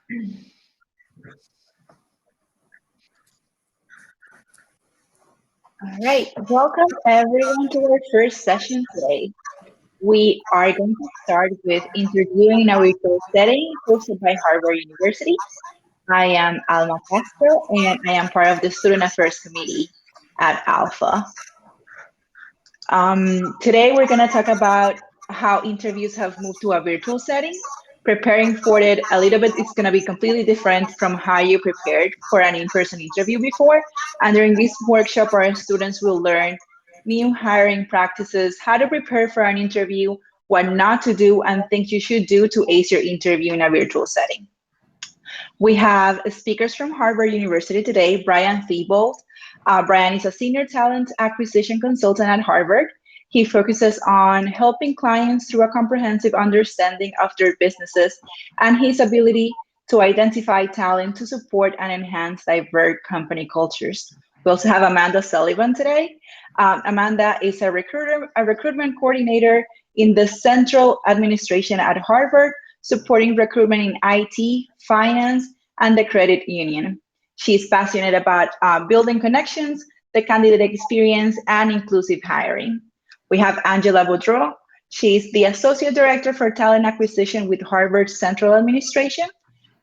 All right, welcome everyone to our first session today. We are going to start with interviewing in a virtual setting hosted by Harvard University. I am Alma Castro and I am part of the Student Affairs Committee at Alpha. Today, we're going to talk about how interviews have moved to a virtual setting. Preparing for it a little bit, it's going to be completely different from how you prepared for an in-person interview before. And during this workshop, our students will learn new hiring practices, how to prepare for an interview, what not to do, and things you should do to ace your interview in a virtual setting. We have speakers from Harvard University today, Brian Thibault. Brian is a senior talent acquisition consultant at Harvard. He focuses on helping clients through a comprehensive understanding of their businesses and his ability to identify talent to support and enhance diverse company cultures. We also have Amanda Sullivan today. Amanda is a recruitment coordinator in the central administration at Harvard, supporting recruitment in IT, finance, and the credit union. She's passionate about building connections, the candidate experience, and inclusive hiring. We have Angela Boudreau. She's the Associate Director for Talent Acquisition with Harvard Central Administration.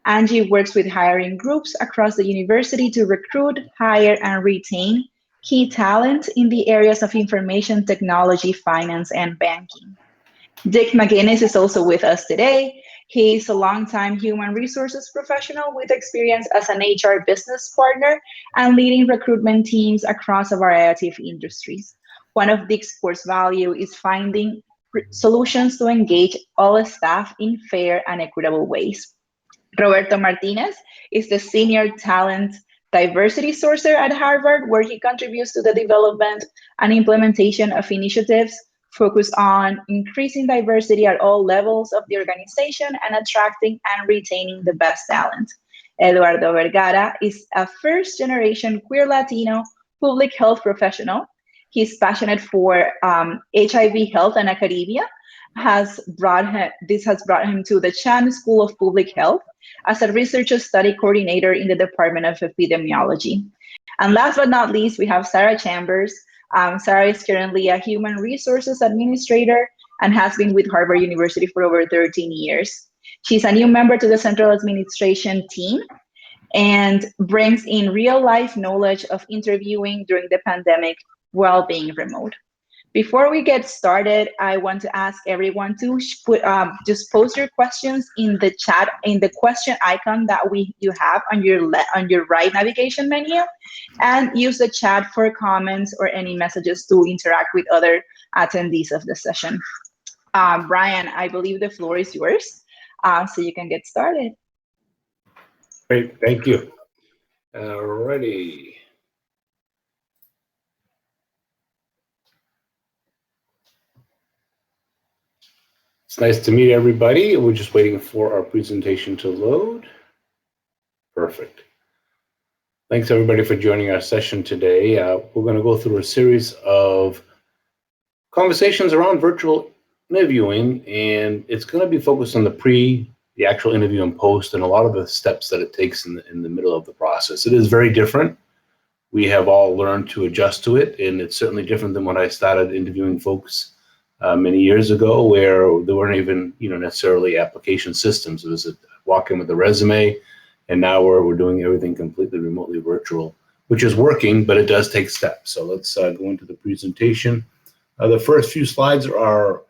Angie works with hiring groups across the university to recruit, hire, and retain key talent in the areas of information technology, finance, and banking. Dick McGinnis is also with us today. He's a longtime human resources professional with experience as an HR business partner and leading recruitment teams across a variety of industries. One of Dick's core values is finding solutions to engage all staff in fair and equitable ways. Roberto Martinez is the senior talent diversity sourcer at Harvard, where he contributes to the development and implementation of initiatives focused on increasing diversity at all levels of the organization and attracting and retaining the best talent. Eduardo Vergara is a first generation queer Latino public health professional. He's passionate for HIV health and academia. This has brought him to the Chan School of Public Health as a research study coordinator in the Department of Epidemiology. And last but not least, we have Sarah Chambers. Sarah is currently a human resources administrator and has been with Harvard University for over 13 years. She's a new member to the Central Administration team and brings in real life knowledge of interviewing during the pandemic while being remote. Before we get started, I want to ask everyone to just post your questions in the chat in the question icon that you have on your right navigation menu, and use the chat for comments or any messages to interact with other attendees of the session. Brian, I believe the floor is yours, so you can get started. Great, thank you. Alrighty. It's nice to meet everybody. We're just waiting for our presentation to load. Perfect. Thanks everybody for joining our session today. We're going to go through a series of conversations around virtual interviewing, and it's going to be focused on the actual interview and post, and a lot of the steps that it takes in the middle of the process. It is very different. We have all learned to adjust to it, and it's certainly different than when I started interviewing folks many years ago, where there weren't even necessarily application systems. It was a walk in with a resume, and now we're doing everything completely remotely virtual, which is working, but it does take steps. So let's go into the presentation. The first few slides are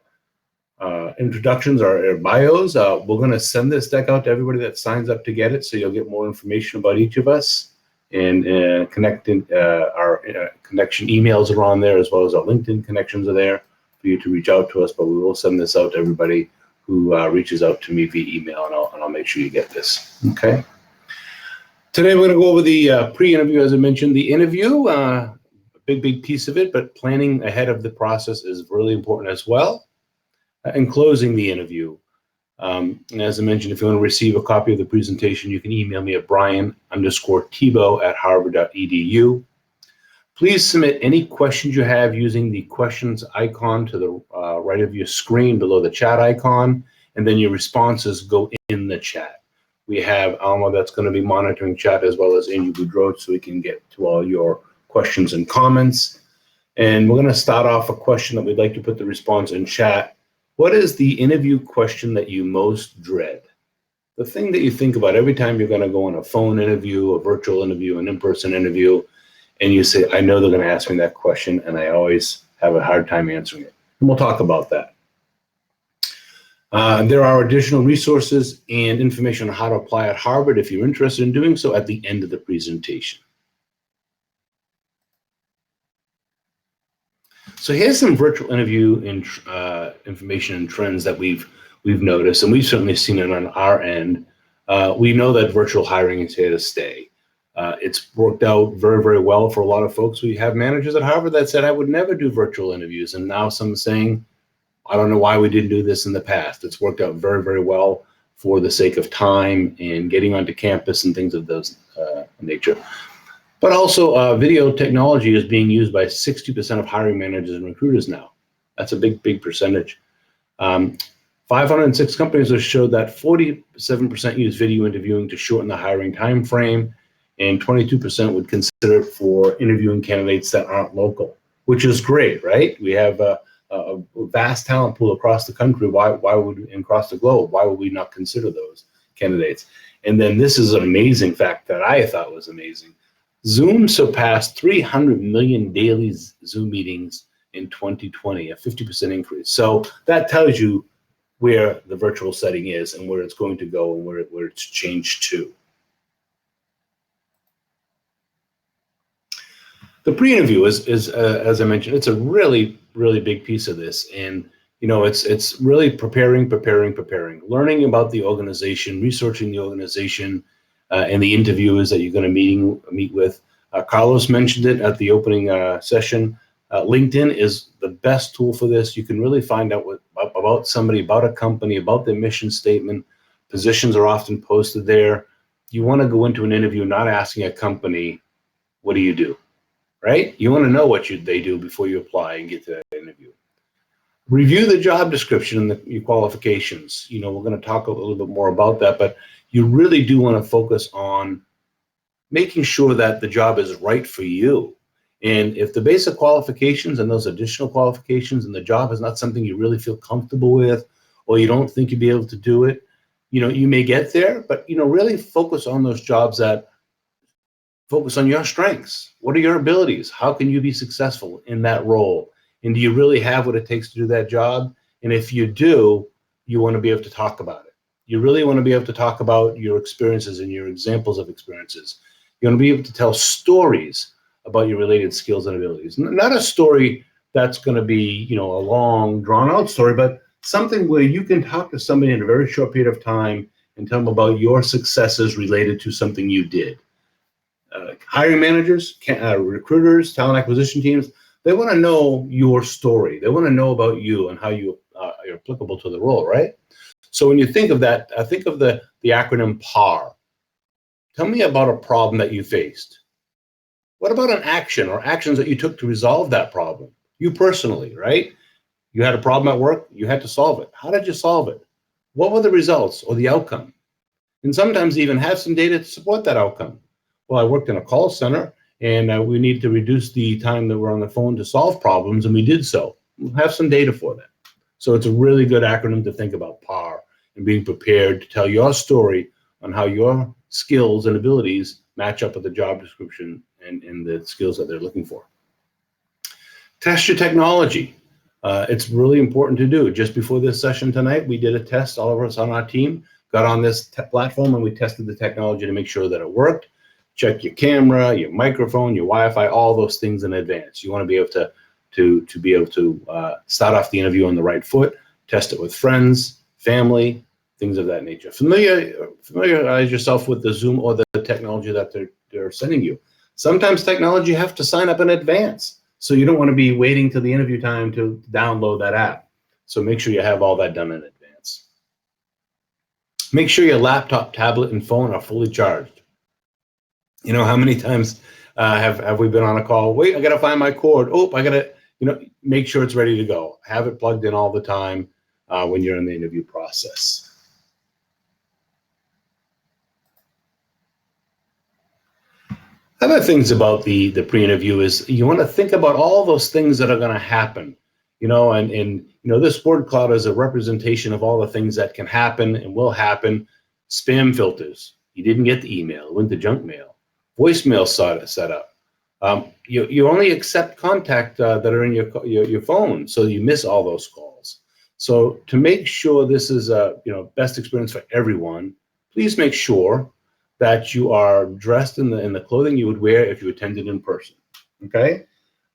introductions, our bios. We're going to send this deck out to everybody that signs up to get it, so you'll get more information about each of us, and our connection emails are on there, as well as our LinkedIn connections are there for you to reach out to us. But we will send this out to everybody who reaches out to me via email, and I'll make sure you get this. Okay. Today we're going to go over the pre-interview, as I mentioned. The interview, a big piece of it, but planning ahead of the process is really important as well. And closing the interview. And as I mentioned, if you want to receive a copy of the presentation, you can email me at brian_thibault@harvard.edu. Please submit any questions you have using the questions icon to the right of your screen below the chat icon, and then your responses go in the chat. We have Alma that's going to be monitoring chat, as well as Angie Boudreau, so we can get to all your questions and comments. And we're going to start off a question that we'd like to put the response in chat. What is the interview question that you most dread? The thing that you think about every time you're going to go on a phone interview, a virtual interview, an in-person interview, and you say, I know they're going to ask me that question, and I always have a hard time answering it. And we'll talk about that. There are additional resources and information on how to apply at Harvard if you're interested in doing so at the end of the presentation. So here's some virtual interview information and trends that we've noticed, and we've certainly seen it on our end. We know that virtual hiring is here to stay. It's worked out very, very well for a lot of folks. We have managers at Harvard that said, I would never do virtual interviews. And now some saying, I don't know why we didn't do this in the past. It's worked out very, very well for the sake of time and getting onto campus and things of those nature. But also video technology is being used by 60% of hiring managers and recruiters now. That's a big, big percentage. 506 companies have showed that 47% use video interviewing to shorten the hiring time frame, and 22% would consider it for interviewing candidates that aren't local, which is great, right? We have a vast talent pool across the country. Why would, and across the globe, why would we not consider those candidates? And then this is an amazing fact that I thought was amazing. Zoom surpassed 300 million daily Zoom meetings in 2020, a 50% increase. So that tells you where the virtual setting is and where it's going to go and where it's changed to. The pre-interview is as I mentioned, it's a really, really big piece of this. And, you know, it's really preparing, learning about the organization, researching the organization, and the interviewers that you're going to meet with. Carlos mentioned it at the opening session. LinkedIn is the best tool for this. You can really find out about somebody, about a company, about their mission statement. Positions are often posted there. You want to go into an interview not asking a company, what do you do, right? You want to know what they do before you apply and get to that interview. Review the job description and your qualifications. You know, we're going to talk a little bit more about that, but you really do want to focus on making sure that the job is right for you. And if the basic qualifications and those additional qualifications and the job is not something you really feel comfortable with, or you don't think you'll be able to do it, you know, you may get there, but, you know, really focus on those jobs that focus on your strengths. What are your abilities? How can you be successful in that role? And do you really have what it takes to do that job? And if you do, you want to be able to talk about it. You really want to be able to talk about your experiences and your examples of experiences. You want to be able to tell stories about your related skills and abilities. Not a story that's going to be, you know, a long, drawn-out story, but something where you can talk to somebody in a very short period of time and tell them about your successes related to something you did. Hiring managers, recruiters, talent acquisition teams, they want to know your story. They want to know about you and how you are applicable to the role, right? So when you think of that, think of the acronym PAR. Tell me about a problem that you faced. What about an action or actions that you took to resolve that problem? You personally, right? You had a problem at work, you had to solve it. How did you solve it? What were the results or the outcome? And sometimes even have some data to support that outcome. Well, I worked in a call center and we need to reduce the time that we're on the phone to solve problems, and we did so. We'll have some data for that. So it's a really good acronym to think about, PAR, and being prepared to tell your story on how your skills and abilities match up with the job description and the skills that they're looking for. Test your technology. It's really important to do. Just before this session tonight, we did a test. All of us on our team got on this platform and we tested the technology to make sure that it worked. Check your camera, your microphone, your Wi-Fi, all those things in advance. You want to be able to be able to start off the interview on the right foot, test it with friends, family, things of that nature. Familiarize yourself with the Zoom or the technology that they're sending you. Sometimes technology you have to sign up in advance. So you don't want to be waiting till the interview time to download that app. So make sure you have all that done in advance. Make sure your laptop, tablet, and phone are fully charged. You know, how many times have we been on a call? Wait, I got to find my cord. Oh, I got to, you know, make sure it's ready to go. Have it plugged in all the time when you're in the interview process. Other things about the pre-interview is you want to think about all those things that are going to happen, and this word cloud is a representation of all the things that can happen and will happen. Spam filters. You didn't get the email, it went to junk mail. Voicemail set up. You only accept contact that are in your phone, so you miss all those calls. So to make sure this is a best experience for everyone, please make sure that you are dressed in the clothing you would wear if you attended in person. Okay,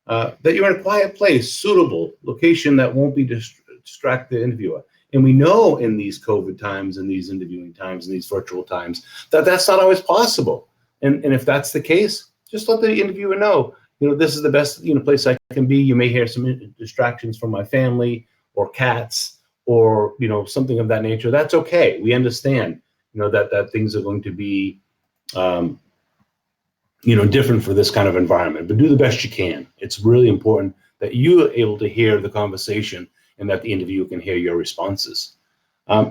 that you're in a quiet place, suitable location that won't be distract the interviewer. And we know in these COVID times and these interviewing times and these virtual times that that's not always possible. And if that's the case, just let the interviewer know, this is the best place I can be. You may hear some distractions from my family or cats or something of that nature. That's okay. We understand that things are going to be different for this kind of environment, but do the best you can. It's really important that you are able to hear the conversation and that the interviewer can hear your responses.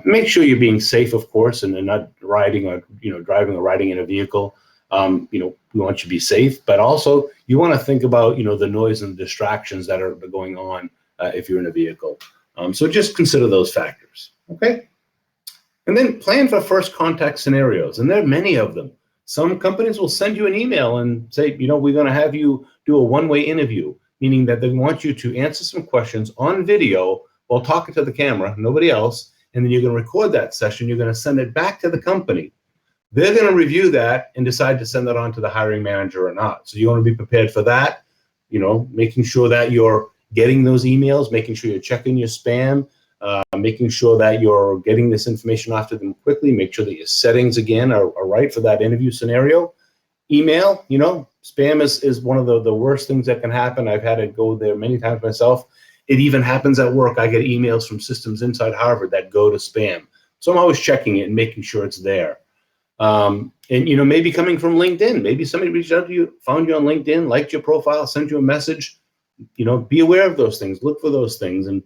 Make sure you're being safe, of course, and not riding or driving or riding in a vehicle. We want you to be safe, but also you want to think about the noise and the distractions that are going on if you're in a vehicle. So just consider those factors. Okay. And then plan for first contact scenarios, and there are many of them. Some companies will send you an email and say, we're going to have you do a one-way interview, meaning that they want you to answer some questions on video while talking to the camera, nobody else, and then you're going to record that session. You're going to send it back to the company. They're going to review that and decide to send that on to the hiring manager or not. So you want to be prepared for that, making sure that you're getting those emails, making sure you're checking your spam, making sure that you're getting this information off to them quickly, make sure that your settings, again, are right for that interview scenario. Email, spam is one of the worst things that can happen. I've had to go there many times myself. It even happens at work. I get emails from systems inside Harvard that go to spam. So I'm always checking it and making sure it's there. And maybe coming from LinkedIn, maybe somebody reached out to you, found you on LinkedIn, liked your profile, sent you a message. Be aware of those things, look for those things, and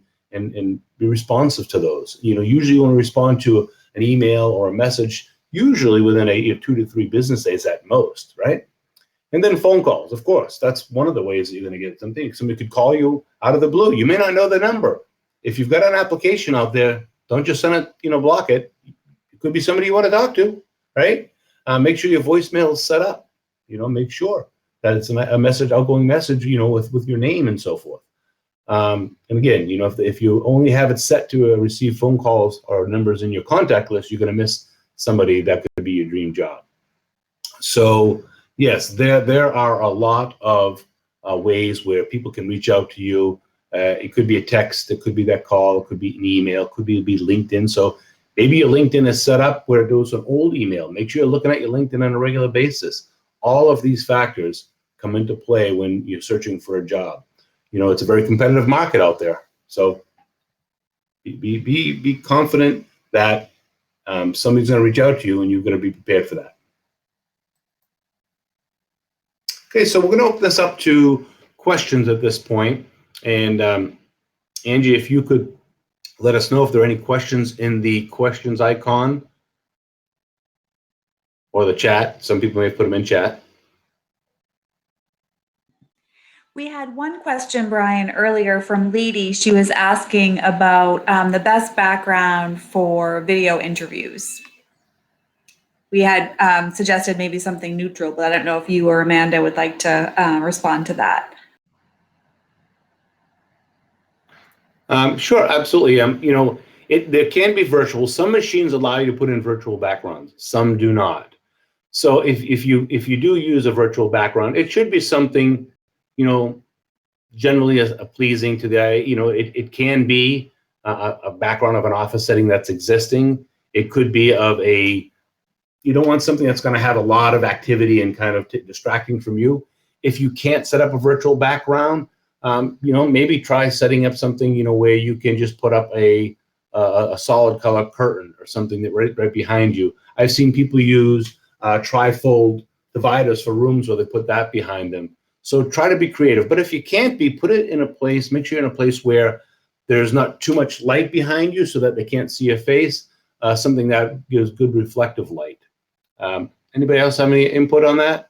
be responsive to those. Usually you want to respond to an email or a message, usually within 2 to 3 business days at most, right? And then phone calls, of course. That's one of the ways that you're going to get something. Somebody could call you out of the blue. You may not know the number. If you've got an application out there, don't just send it, block it. It could be somebody you want to talk to, right? Make sure your voicemail is set up. Make sure that it's a message, outgoing message, with your name and so forth. And again, if you only have it set to receive phone calls or numbers in your contact list, you're going to miss somebody that could be your dream job. So yes, there are a lot of ways where people can reach out to you. It could be a text, it could be that call, it could be an email, it could be LinkedIn. So maybe your LinkedIn is set up where it goes to an old email. Make sure you're looking at your LinkedIn on a regular basis. All of these factors come into play when you're searching for a job. It's a very competitive market out there. So be confident that somebody's going to reach out to you and you're going to be prepared for that. Okay, so we're going to open this up to questions at this point. And Angie, if you could let us know if there are any questions in the questions icon or the chat. Some people may put them in chat. We had one question, Brian, earlier from Leedy. She was asking about the best background for video interviews. We had suggested maybe something neutral, but I don't know if you or Amanda would like to respond to that. Sure, absolutely. There can be virtual. Some machines allow you to put in virtual backgrounds. Some do not. So if you do use a virtual background, it should be something generally a pleasing to the eye. It can be a background of an office setting that's existing. It could be you don't want something that's going to have a lot of activity and kind of distracting from you. If you can't set up a virtual background, maybe try setting up something, where you can just put up a solid color curtain or something that right behind you. I've seen people use trifold dividers for rooms where they put that behind them. So try to be creative. But if you can't put it in a place, make sure you're in a place where there's not too much light behind you so that they can't see your face, something that gives good reflective light. Anybody else have any input on that?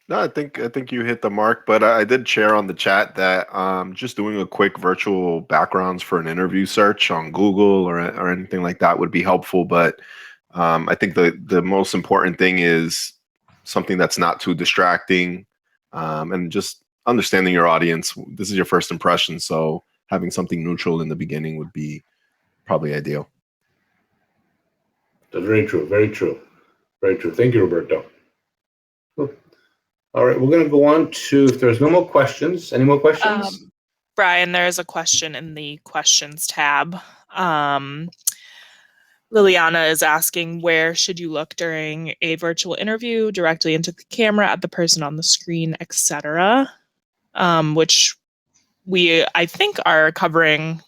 No, I think you hit the mark, but I did share on the chat that just doing a quick virtual backgrounds for an interview search on Google or anything like that would be helpful. But I think the most important thing is something that's not too distracting, and just understanding your audience. This is your first impression, so having something neutral in the beginning would be probably ideal. That's very true. Very true. Very true. Thank you, Roberto. Cool. All right, we're going to go on to, if there's no more questions, any more questions? Brian, there is a question in the questions tab. Liliana is asking, where should you look during a virtual interview? Directly into the camera, at the person on the screen, etc. Which we, I think, are covering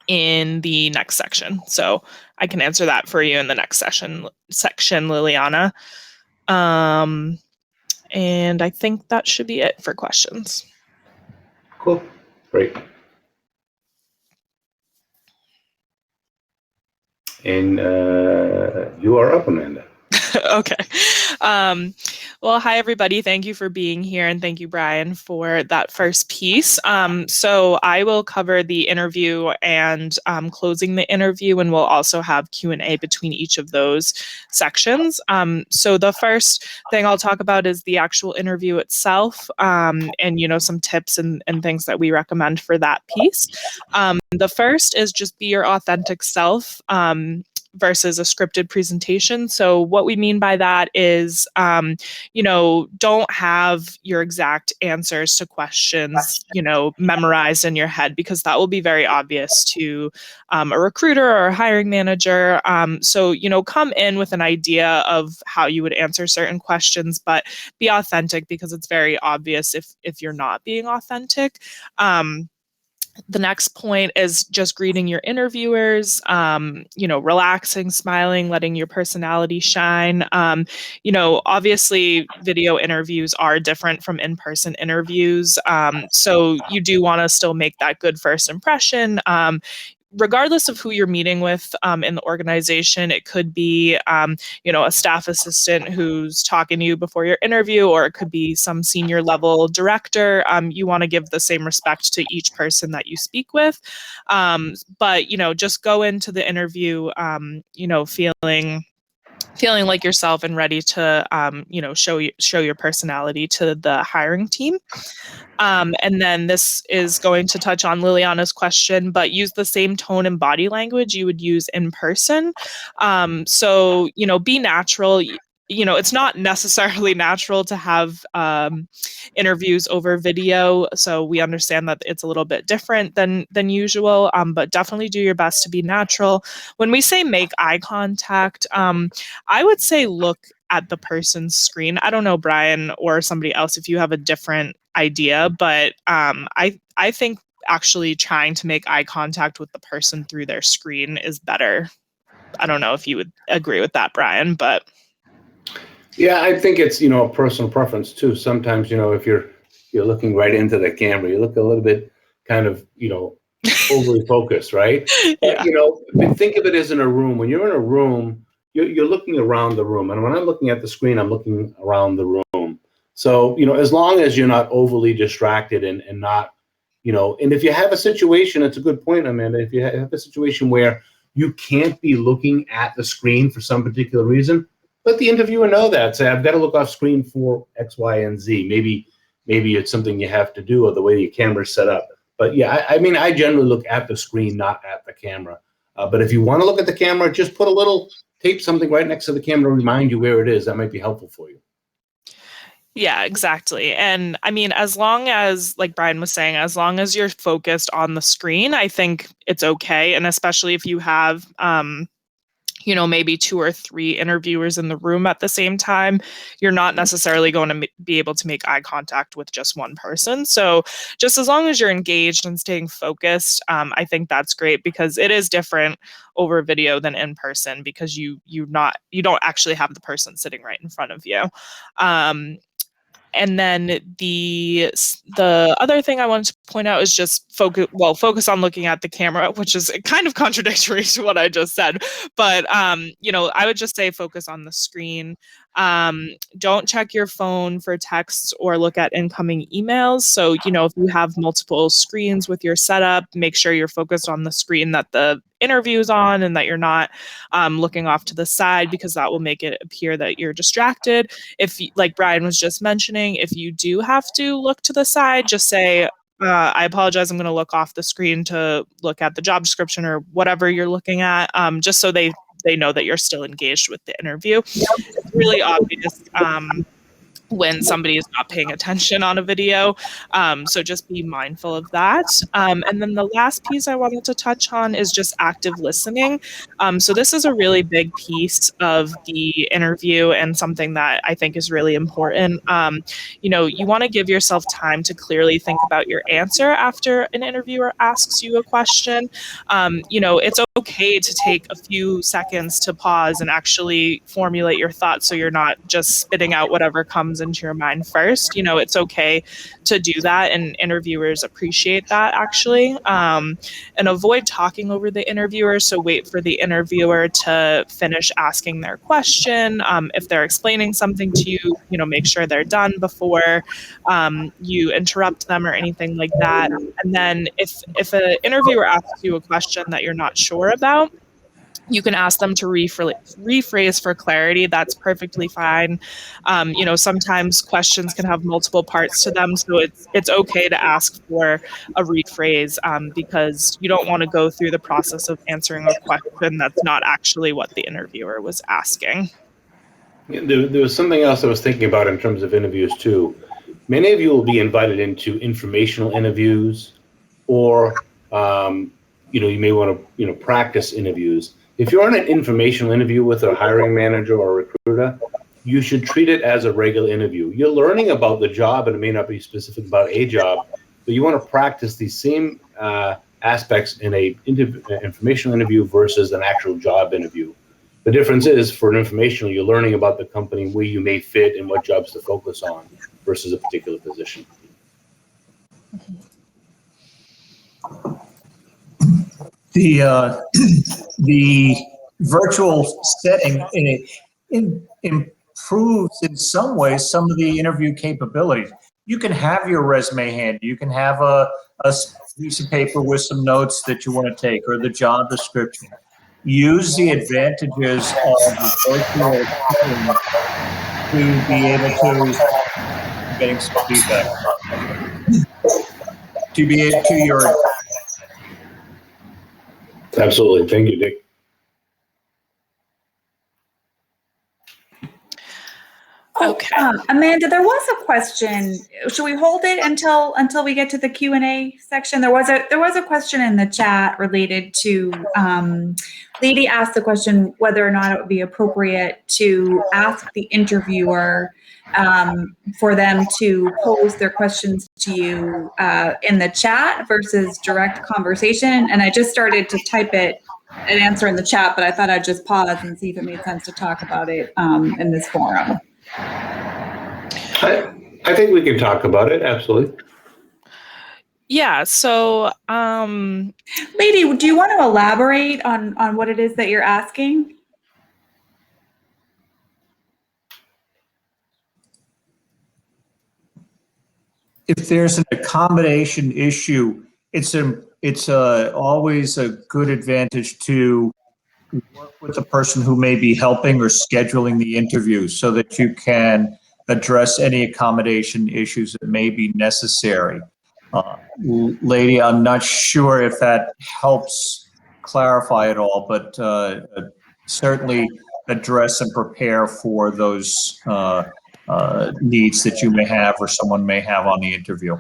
in the next section. So I can answer that for you in the next section, Liliana. And I think that should be it for questions. Cool. Great. And you are up, Amanda. Okay. Well, hi, everybody. Thank you for being here. And thank you, Brian, for that first piece. So I will cover the interview and closing the interview, and we'll also have Q&A between each of those sections. So the first thing I'll talk about is the actual interview itself, and, some tips and things that we recommend for that piece. The first is just be your authentic self. Versus a scripted presentation. So what we mean by that is, don't have your exact answers to questions, memorized in your head, because that will be very obvious to a recruiter or a hiring manager. So, come in with an idea of how you would answer certain questions, but be authentic, because it's very obvious if you're not being authentic. The next point is just greeting your interviewers, relaxing, smiling, letting your personality shine. Obviously video interviews are different from in-person interviews. So you do want to still make that good first impression. Regardless of who you're meeting with in the organization, it could be, a staff assistant who's talking to you before your interview, or it could be some senior level director. You want to give the same respect to each person that you speak with. But, just go into the interview, feeling like yourself and ready to, show your personality to the hiring team. And then this is going to touch on Liliana's question, but use the same tone and body language you would use in person. So, be natural. It's not necessarily natural to have interviews over video. So we understand that it's a little bit different than usual, but definitely do your best to be natural. When we say make eye contact, I would say look at the person's screen. I don't know, Brian or somebody else, if you have a different idea, but I think actually trying to make eye contact with the person through their screen is better. I don't know if you would agree with that, Brian, but. Yeah, I think it's, a personal preference too. Sometimes, if you're looking right into the camera, you look a little bit kind of, overly focused, right? Yeah. But think of it as in a room. When you're in a room, you're looking around the room. And when I'm looking at the screen, I'm looking around the room. So, as long as you're not overly distracted and not, and if you have a situation, it's a good point, Amanda, if you have a situation where you can't be looking at the screen for some particular reason, let the interviewer know that. Say, I've got to look off screen for X, Y, and Z. Maybe it's something you have to do, or the way your camera's set up. But yeah, I generally look at the screen, not at the camera. But if you want to look at the camera, just put a little tape something right next to the camera to remind you where it is. That might be helpful for you. Yeah, exactly. And as long as, like Brian was saying, as long as you're focused on the screen, I think it's okay. And especially if you have, maybe 2 or 3 interviewers in the room at the same time, you're not necessarily going to be able to make eye contact with just one person. So just as long as you're engaged and staying focused, I think that's great, because it is different over video than in person, because you don't actually have the person sitting right in front of you. And then the other thing I wanted to point out is just focus on looking at the camera, which is kind of contradictory to what I just said. But, I would just say focus on the screen. Don't check your phone for texts or look at incoming emails. So, you know, if you have multiple screens with your setup, make sure you're focused on the screen that the interview is on and that you're not looking off to the side, because that will make it appear that you're distracted. If, like Brian was just mentioning, if you do have to look to the side, just say, I apologize, I'm going to look off the screen to look at the job description or whatever you're looking at, just so they know that you're still engaged with the interview. It's really obvious when somebody is not paying attention on a video. So just be mindful of that. And then the last piece I wanted to touch on is just active listening. So this is a really big piece of the interview and something that I think is really important. You know, you want to give yourself time to clearly think about your answer after an interviewer asks you a question. You know, it's okay to take a few seconds to pause and actually formulate your thoughts, so you're not just spitting out whatever comes into your mind first. You know, it's okay to do that, and interviewers appreciate that, actually. And avoid talking over the interviewer. So wait for the interviewer to finish asking their question. If they're explaining something to you, you know, make sure they're done before you interrupt them or anything like that. And then if an interviewer asks you a question that you're not sure about, you can ask them to rephrase for clarity. That's perfectly fine. You know, sometimes questions can have multiple parts to them, so it's okay to ask for a rephrase, because you don't want to go through the process of answering a question that's not actually what the interviewer was asking. There was something else I was thinking about in terms of interviews too. Many of you will be invited into informational interviews, or you know, you may want to, you know, practice interviews. If you're on an informational interview with a hiring manager or a recruiter, you should treat it as a regular interview. You're learning about the job, and it may not be specific about a job, but you want to practice these same aspects in a informational interview versus an actual job interview. The difference is, for an informational, you're learning about the company, where you may fit and what jobs to focus on versus a particular position. The virtual setting improves in some ways some of the interview capabilities. You can have your resume handy. You can have a piece of paper with some notes that you want to take, or the job description. Use the advantages of the virtual setting to be able to, getting some feedback, to be able to your. Absolutely. Thank you, Dick. Okay. Amanda, there was a question. Should we hold it until we get to the Q&A section? There was a question in the chat related to Lady asked the question whether or not it would be appropriate to ask the interviewer for them to pose their questions to you in the chat versus direct conversation. And I just started to type an answer in the chat, but I thought I'd just pause and see if it made sense to talk about it in this forum. I think we can talk about it. Absolutely. Yeah. So, Lady, do you want to elaborate on what it is that you're asking? If there's an accommodation issue, it's always a good advantage to work with the person who may be helping or scheduling the interview, so that you can address any accommodation issues that may be necessary. Lady, I'm not sure if that helps clarify it all, but certainly address and prepare for those needs that you may have or someone may have on the interview.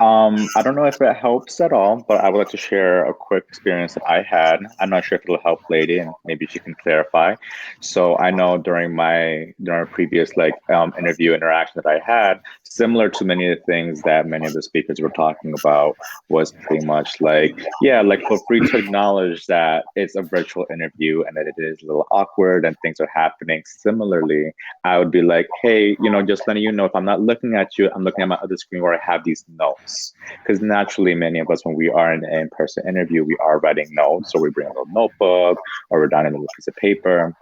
I don't know if it helps at all, but I would like to share a quick experience that I had. I'm not sure if it'll help Lady, and maybe she can clarify. So I know during our previous interview interaction that I had, similar to many of the things that many of the speakers were talking about, was pretty much feel free to acknowledge that it's a virtual interview and that it is a little awkward and things are happening. Similarly, I would be like, hey, just letting you know, if I'm not looking at you, I'm looking at my other screen where I have these notes. notes, because naturally many of us, when we are in an in-person interview, we are writing notes, or we bring a little notebook, or we're down in a little piece of paper.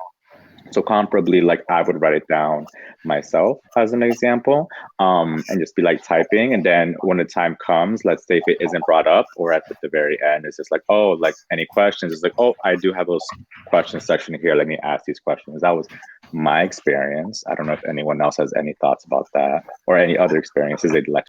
So comparably, like I would write it down myself as an example, and just be like typing. And then when the time comes, let's say if it isn't brought up, or at the very end, it's just like, oh, like any questions? It's like, oh, I do have those questions section here. Let me ask these questions. That was my experience. I don't know if anyone else has any thoughts about that, or any other experiences they'd like.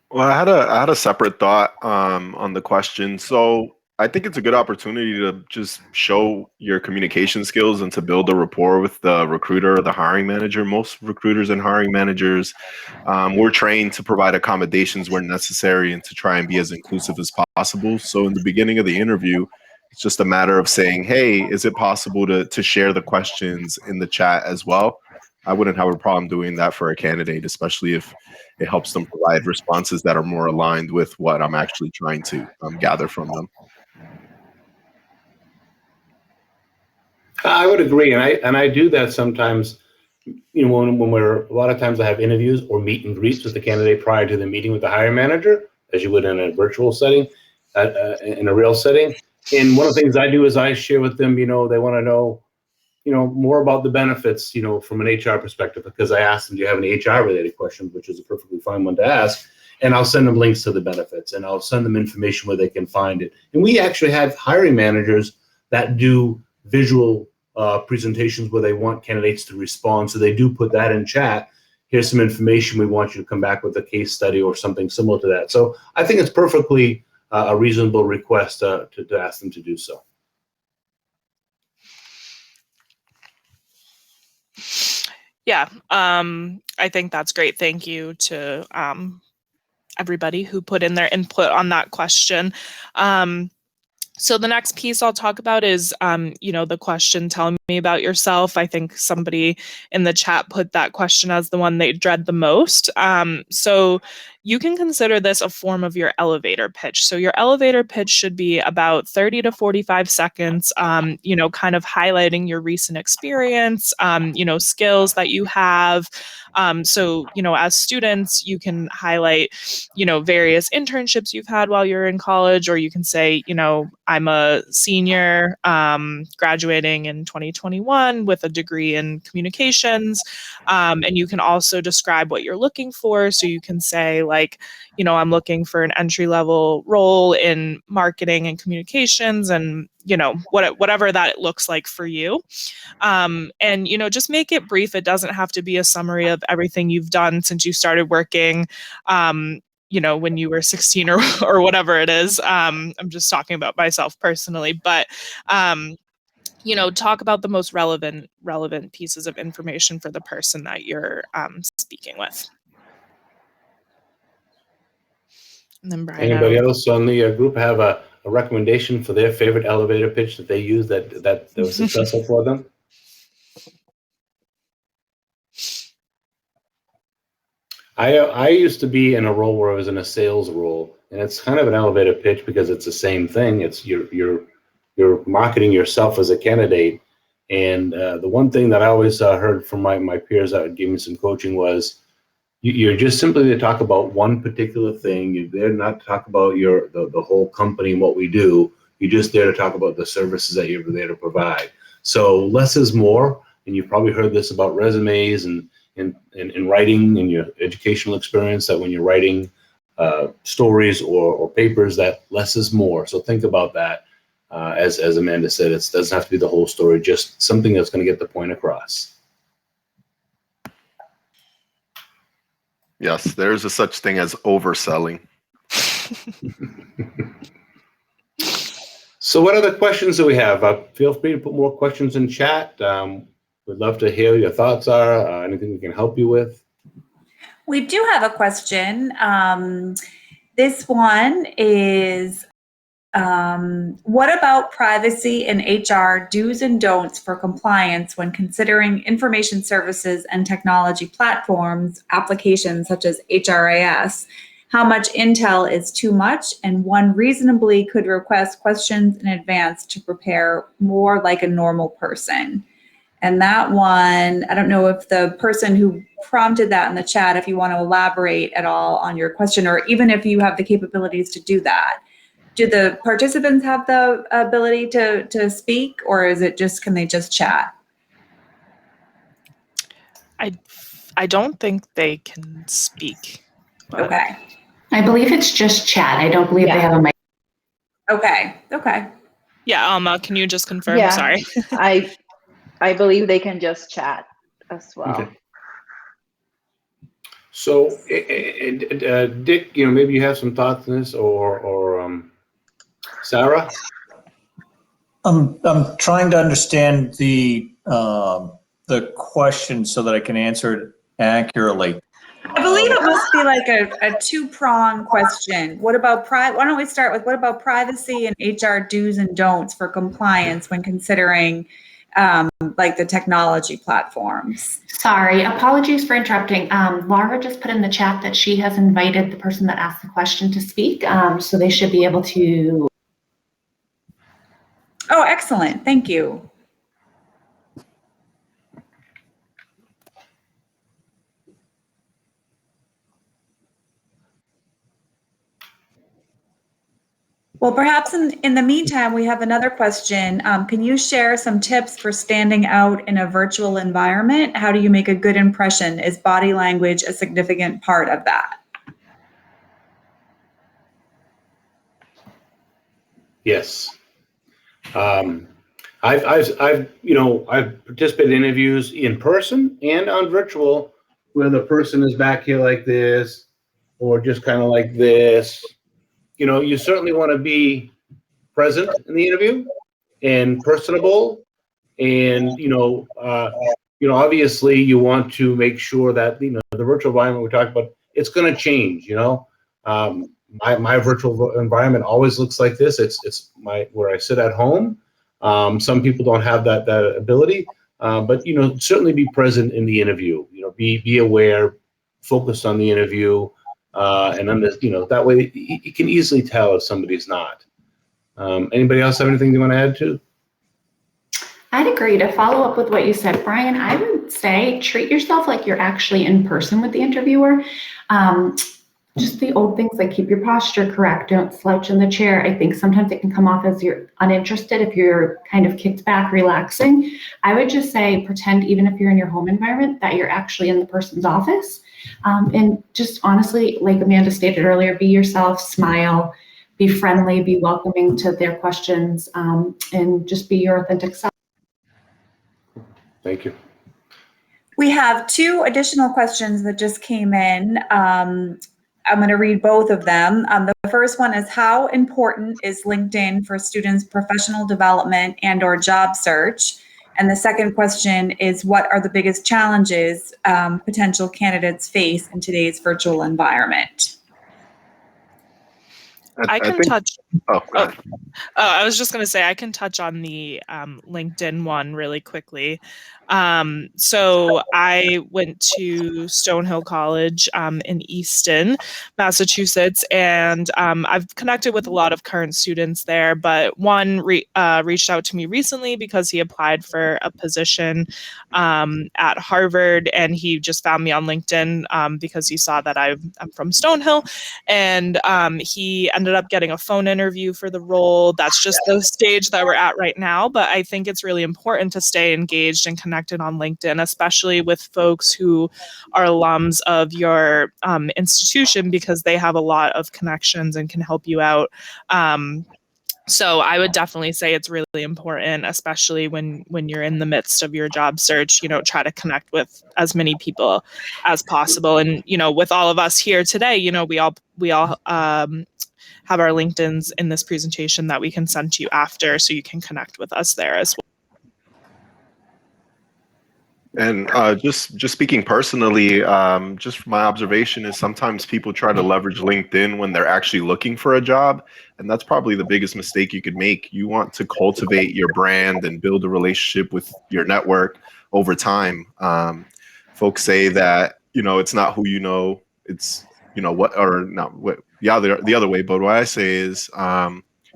Well, I had a separate thought on the question. So I think it's a good opportunity to just show your communication skills and to build a rapport with the recruiter or the hiring manager. Most recruiters and hiring managers, we're trained to provide accommodations where necessary and to try and be as inclusive as possible. So in the beginning of the interview, it's just a matter of saying, hey, is it possible to share the questions in the chat as well? I wouldn't have a problem doing that for a candidate, especially if it helps them provide responses that are more aligned with what I'm actually trying to gather from them. I would agree, and I do that sometimes. You know, when we're a lot of times I have interviews or meet and greets with the candidate prior to the meeting with the hiring manager, as you would in a virtual setting, in a real setting. And one of the things I do is I share with them. You know, they want to know, you know, more about the benefits. You know, from an HR perspective, because I asked them, do you have any HR related questions, which is a perfectly fine one to ask. And I'll send them links to the benefits, and I'll send them information where they can find it. And we actually have hiring managers that do visual presentations where they want candidates to respond. So they do put that in chat. Here's some information. We want you to come back with a case study or something similar to that. So I think it's perfectly a reasonable request to ask them to do so. Yeah, I think that's great. Thank you to everybody who put in their input on that question. So the next piece I'll talk about is, you know, the question, tell me about yourself. I think somebody in the chat put that question as the one they dread the most. So you can consider this a form of your elevator pitch. So your elevator pitch should be about 30 to 45 seconds, you know, kind of highlighting your recent experience, you know, skills that you have. So, you know, as students, you can highlight, you know, various internships you've had while you're in college, or you can say, you know, I'm a senior graduating in 2021 with a degree in communications. And you can also describe what you're looking for. So you can say, like, you know, I'm looking for an entry-level role in marketing and communications, and, you know, whatever that looks like for you. And, you know, just make it brief. It doesn't have to be a summary of everything you've done since you started working, you know, when you were 16 or whatever it is. I'm just talking about myself personally, but, you know, talk about the most relevant pieces of information for the person that you're speaking with. And then Brian, Anybody else on the group have a recommendation for their favorite elevator pitch that they use that was successful for them? I used to be in a role where I was in a sales role, and it's kind of an elevator pitch because it's the same thing. It's you're marketing yourself as a candidate. And the one thing that I always heard from my peers that would give me some coaching was, you're just simply to talk about one particular thing. You're there not to talk about the whole company and what we do. You're just there to talk about the services that you're there to provide. So less is more, and you've probably heard this about resumes and in writing and your educational experience, that when you're writing stories or papers, that less is more. So think about that. As Amanda said, it doesn't have to be the whole story, just something that's going to get the point across. Yes, there's a such thing as overselling. So what other questions do we have? Feel free to put more questions in chat. We'd love to hear your thoughts are, anything we can help you with. We do have a question. This one is, what about privacy and HR do's and don'ts for compliance when considering information services and technology platforms, applications such as HRIS? How much intel is too much, and one reasonably could request questions in advance to prepare more like a normal person? And that one, I don't know if the person who prompted that in the chat, if you want to elaborate at all on your question, or even if you have the capabilities to do that. Do the participants have the ability to speak, or is it just, can they just chat? I don't think they can speak. But Okay. I believe it's just chat. I don't believe they have a mic. Okay. Okay. yeah, Alma, can you just confirm? Yeah. Sorry. I believe they can just chat as well. Okay. So, Dick, maybe you have some thoughts on this, or Sarah? I'm trying to understand the question so that I can answer it accurately. I believe it must be like a two-prong question. Why don't we start with what about privacy and HR do's and don'ts for compliance when considering like the technology platforms? Sorry, apologies for interrupting. Laura just put in the chat that she has invited the person that asked the question to speak, so they should be able to. Oh, excellent. Thank you. Well, perhaps in the meantime, we have another question. Can you share some tips for standing out in a virtual environment? How do you make a good impression? Is body language a significant part of that? Yes. I've participated in interviews in person and on virtual where the person is back here like this, or just kind of like this. You certainly want to be present in the interview and personable, and obviously you want to make sure that the virtual environment we talked about, it's going to change. My virtual environment always looks like this. It's where I sit at home. Some people don't have that ability, but certainly be present in the interview. Be aware, focus on the interview, and then that way you can easily tell if somebody's not. Anybody else have anything they want to add to? I'd agree. To follow up with what you said, Brian, I would say treat yourself like you're actually in person with the interviewer. Just the old things like keep your posture correct, don't slouch in the chair. I think sometimes it can come off as you're uninterested if you're kind of kicked back, relaxing. I would just say pretend, even if you're in your home environment, that you're actually in the person's office. And just honestly, like Amanda stated earlier, be yourself, smile, be friendly, be welcoming to their questions, and just be your authentic self. Thank you. We have two additional questions that just came in. I'm going to read both of them. The first one is, how important is LinkedIn for students' professional development and or job search? And the second question is, what are the biggest challenges potential candidates face in today's virtual environment? I can think, touch. Oh, go ahead. I was just going to say I can touch on the LinkedIn one really quickly. So I went to Stonehill College in Easton, Massachusetts, and I've connected with a lot of current students there. But one reached out to me recently because he applied for a position at Harvard, and he just found me on LinkedIn because he saw that I'm from Stonehill, and he ended up getting a phone interview for the role. That's just the stage that we're at right now. But I think it's really important to stay engaged and connected on LinkedIn, especially with folks who are alums of your institution, because they have a lot of connections and can help you out. So I would definitely say it's really important, especially when you're in the midst of your job search, try to connect with as many people as possible. And, with all of us here today, we all have our LinkedIns in this presentation that we can send to you after, so you can connect with us there as well. And just speaking personally, just my observation is sometimes people try to leverage LinkedIn when they're actually looking for a job. And that's probably the biggest mistake you could make. You want to cultivate your brand and build a relationship with your network over time. Folks say that, it's not who you know, it's, what, or not what, yeah, the other way. But what I say is,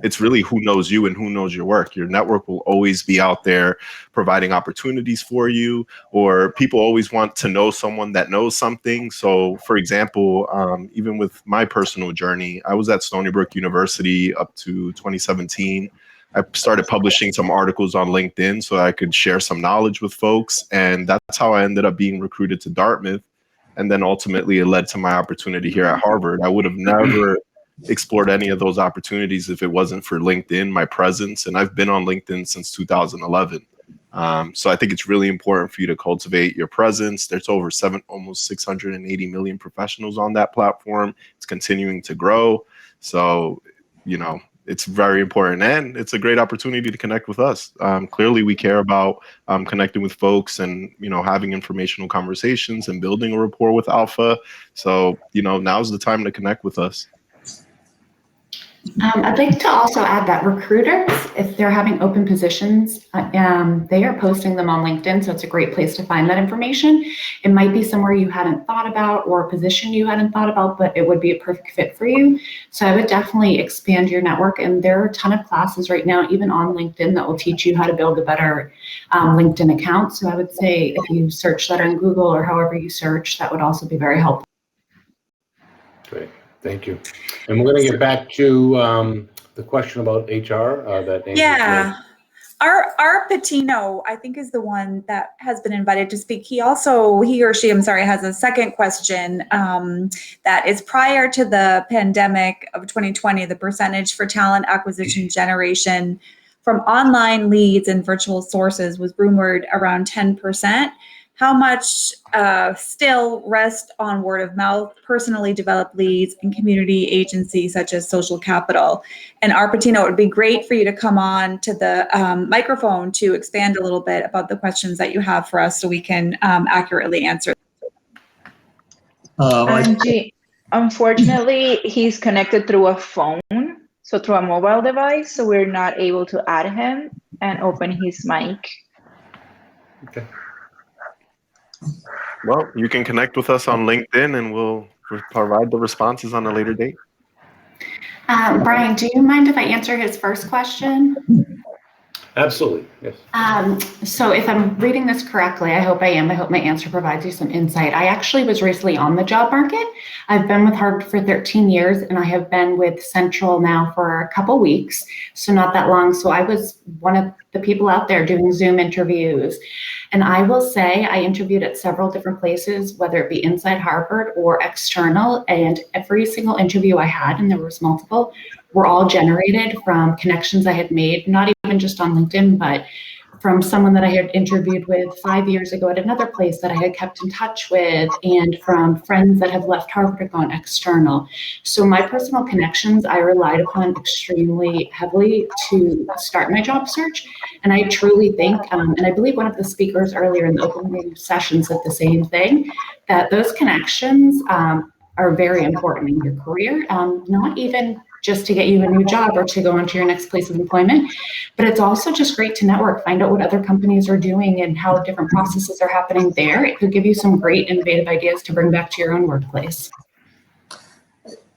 It's really who knows you and who knows your work. Your network will always be out there providing opportunities for you, or people always want to know someone that knows something. So for example, even with my personal journey, I was at Stony Brook University up to 2017. I started publishing some articles on LinkedIn so I could share some knowledge with folks. And that's how I ended up being recruited to Dartmouth. And then ultimately it led to my opportunity here at Harvard. I would have never explored any of those opportunities if it wasn't for LinkedIn, my presence. And I've been on LinkedIn since 2011. So I think it's really important for you to cultivate your presence. There's over almost 680 million professionals on that platform. It's continuing to grow. So, you know, it's very important, and it's a great opportunity to connect with us. Clearly, we care about connecting with folks and, you know, having informational conversations and building a rapport with Alpha. So, you know, now's the time to connect with us. I'd like to also add that recruiters, if they're having open positions, they are posting them on LinkedIn, so it's a great place to find that information. It might be somewhere you hadn't thought about or a position you hadn't thought about, but it would be a perfect fit for you. So I would definitely expand your network, and there are a ton of classes right now, even on LinkedIn, that will teach you how to build a better LinkedIn account. So I would say if you search that on Google or however you search, that would also be very helpful. Great. Thank you. And we're going to get back to the question about HR that Andrew Yeah. Our Patino, I think, is the one that has been invited to speak. He or she, has a second question that is prior to the pandemic of 2020, the percentage for talent acquisition generation from online leads and virtual sources was rumored around 10%. How much still rest on word of mouth, personally developed leads, and community agencies such as Social Capital? And Arpatino, it would be great for you to come on to the microphone to expand a little bit about the questions that you have for us so we can accurately answer. Angie, unfortunately, he's connected through a phone, so through a mobile device, so we're not able to add him and open his mic. Okay. Well, you can connect with us on LinkedIn and we'll provide the responses on a later date. Brian, do you mind if I answer his first question? Absolutely, yes. So if I'm reading this correctly, I hope I am. I hope my answer provides you some insight. I actually was recently on the job market. I've been with Harvard for 13 years, and I have been with Central now for a couple weeks, so not that long. So I was one of the people out there doing Zoom interviews. And I will say I interviewed at several different places, whether it be inside Harvard or external, and every single interview I had, and there was multiple, were all generated from connections I had made, not even just on LinkedIn, but from someone that I had interviewed with 5 years ago at another place that I had kept in touch with, and from friends that have left Harvard and gone external. So my personal connections, I relied upon extremely heavily to start my job search. And I truly think, and I believe one of the speakers earlier in the opening session said the same thing, that those connections are very important in your career, not even just to get you a new job or to go on to your next place of employment, but it's also just great to network, find out what other companies are doing and how different processes are happening there. It could give you some great innovative ideas to bring back to your own workplace.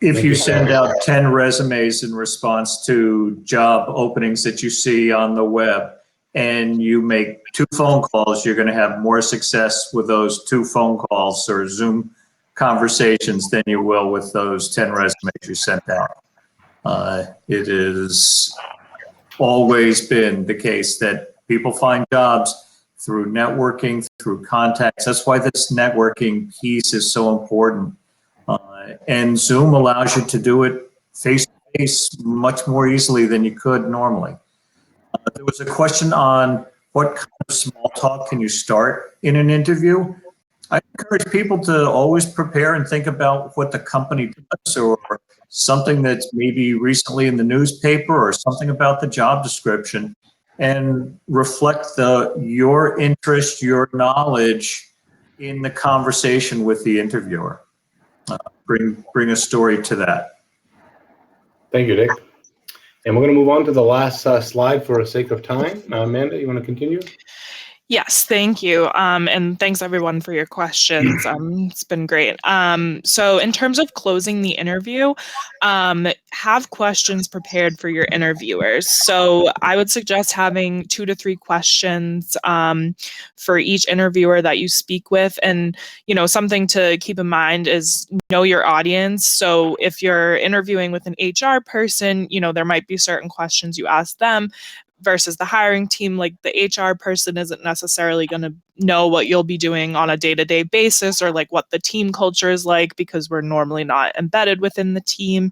If you send out 10 resumes in response to job openings that you see on the web, and you make 2 phone calls, you're going to have more success with those 2 phone calls or Zoom conversations than you will with those 10 resumes you sent out. It has always been the case that people find jobs through networking, through contacts. That's why this networking piece is so important. And Zoom allows you to do it face-to-face much more easily than you could normally. There was a question on what kind of small talk can you start in an interview. I encourage people to always prepare and think about what the company does, or something that's maybe recently in the newspaper, or something about the job description, and reflect your interest, your knowledge in the conversation with the interviewer. Bring a story to that. Thank you, Dick. And we're going to move on to the last slide for the sake of time. Amanda, you want to continue? Yes, thank you. And thanks everyone for your questions. It's been great. So in terms of closing the interview, have questions prepared for your interviewers. So I would suggest having 2 to 3 questions for each interviewer that you speak with. And, you know, something to keep in mind is know your audience. So if you're interviewing with an HR person, you know, there might be certain questions you ask them versus the hiring team. Like the HR person isn't necessarily going to know what you'll be doing on a day-to-day basis or like what the team culture is like, because we're normally not embedded within the team.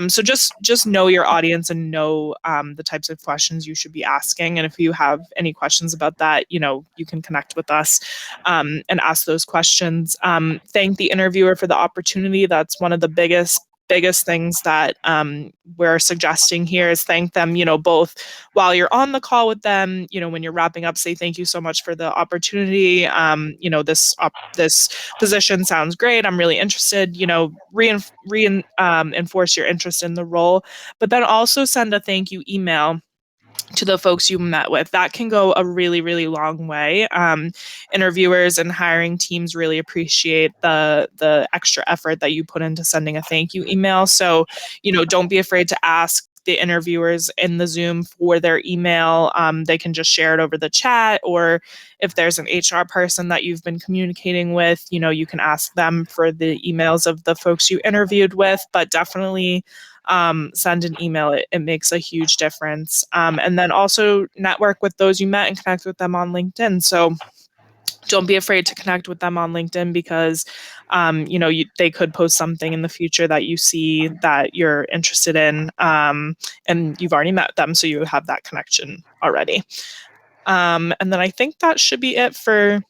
So just know your audience and know the types of questions you should be asking. And if you have any questions about that, you know, you can connect with us and ask those questions. Thank the interviewer for the opportunity. That's one of the biggest things that we're suggesting here is thank them, you know, both while you're on the call with them, you know, when you're wrapping up, say thank you so much for the opportunity. You know, this position sounds great. I'm really interested, you know, enforce your interest in the role, but then also send a thank you email to the folks you met with. That can go a really, really long way. Interviewers and hiring teams really appreciate the extra effort that you put into sending a thank you email. So, you know, don't be afraid to ask the interviewers in the Zoom for their email. They can just share it over the chat, or if there's an HR person that you've been communicating with, you know, you can ask them for the emails of the folks you interviewed with, but definitely send an email. It makes a huge difference. And then also network with those you met and connect with them on LinkedIn. So don't be afraid to connect with them on LinkedIn because, you know, they could post something in the future that you see that you're interested in, and you've already met them, so you have that connection already. And then I think that should be it for,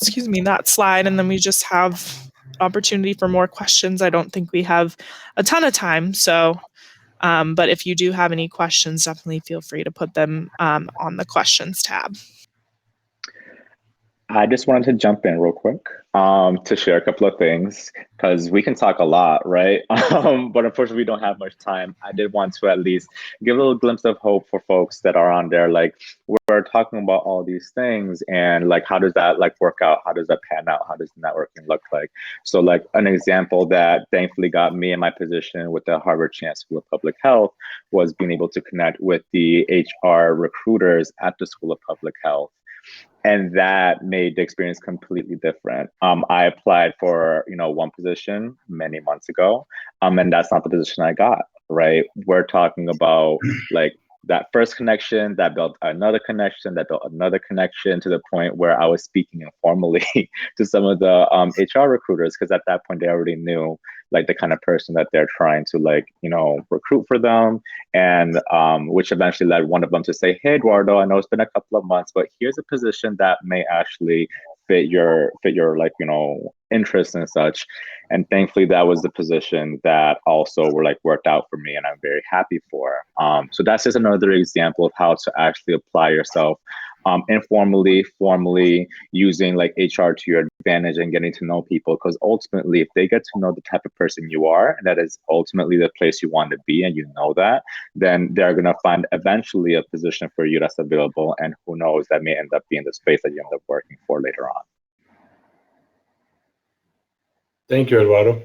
that slide. And then we just have opportunity for more questions. I don't think we have a ton of time, so but if you do have any questions, definitely feel free to put them on the questions tab. I just wanted to jump in real quick to share a couple of things because we can talk a lot, right? But unfortunately, we don't have much time. I did want to at least give a little glimpse of hope for folks that are on there. Like, we're talking about all these things and like, how does that like work out? How does that pan out? How does networking look like? So like an example that thankfully got me in my position with the Harvard Chance School of Public Health was being able to connect with the HR recruiters at the School of Public Health. And that made the experience completely different. I applied for, you know, one position many months ago, and that's not the position I got, right? We're talking about like that first connection that built another connection, that built another connection, to the point where I was speaking informally to some of the HR recruiters, because at that point they already knew like the kind of person that they're trying to like, you know, recruit for them. And which eventually led one of them to say, hey, Eduardo, I know it's been a couple of months, but here's a position that may actually fit your like, you know, interests and such. And thankfully that was the position that also were like worked out for me and I'm very happy for. So that's just another example of how to actually apply yourself informally, formally, using like HR to your advantage and getting to know people. Because ultimately, if they get to know the type of person you are, and that is ultimately the place you want to be, and you know that, then they're going to find eventually a position for you that's available. And who knows, that may end up being the space that you end up working for later on. Thank you, Eduardo.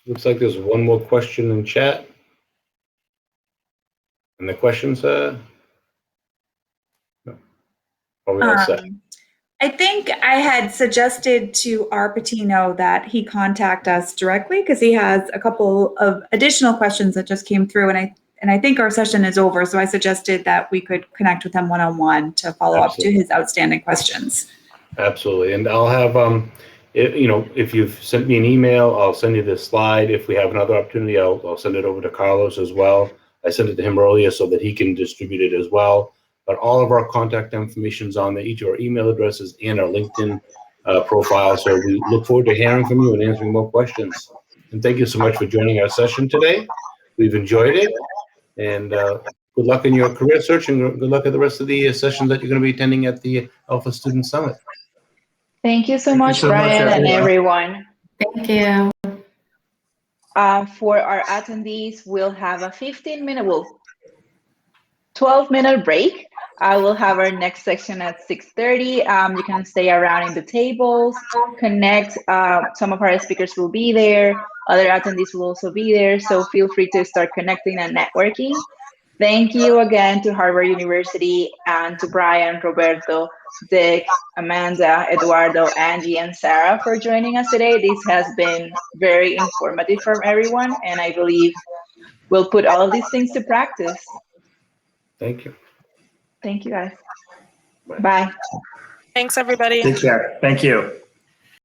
Looks like there's one more question in chat. And the questions, no. Probably all set. I think I had suggested to R. Patino that he contact us directly because he has a couple of additional questions that just came through, and I think our session is over. So I suggested that we could connect with him one-on-one to follow up to his outstanding questions. Absolutely, and I'll have you know, if you've sent me an email, I'll send you this slide. If we have another opportunity, I'll send it over to Carlos as well. I sent it to him earlier so that he can distribute it as well. But all of our contact information is on there, each of our email addresses and our LinkedIn profile. So we look forward to hearing from you and answering more questions. And thank you so much for joining our session today. We've enjoyed it. And good luck in your career search, and good luck at the rest of the sessions that you're going to be attending at the Alpha Student Summit. Thank you so much, Brian, and everyone. Thank you. For our attendees, we'll have a 15-minute 12-minute break. I will have our next section at 6:30. You can stay around in the tables, connect. Some of our speakers will be there. Other attendees will also be there. So feel free to start connecting and networking. Thank you again to Harvard University and to Brian, Roberto, Dick, Amanda, Eduardo, Angie, and Sarah for joining us today. This has been very informative for everyone, and I believe we'll put all of these things to practice. Thank you. Thank you, guys. Bye. Thanks, everybody. Take care. Thank you.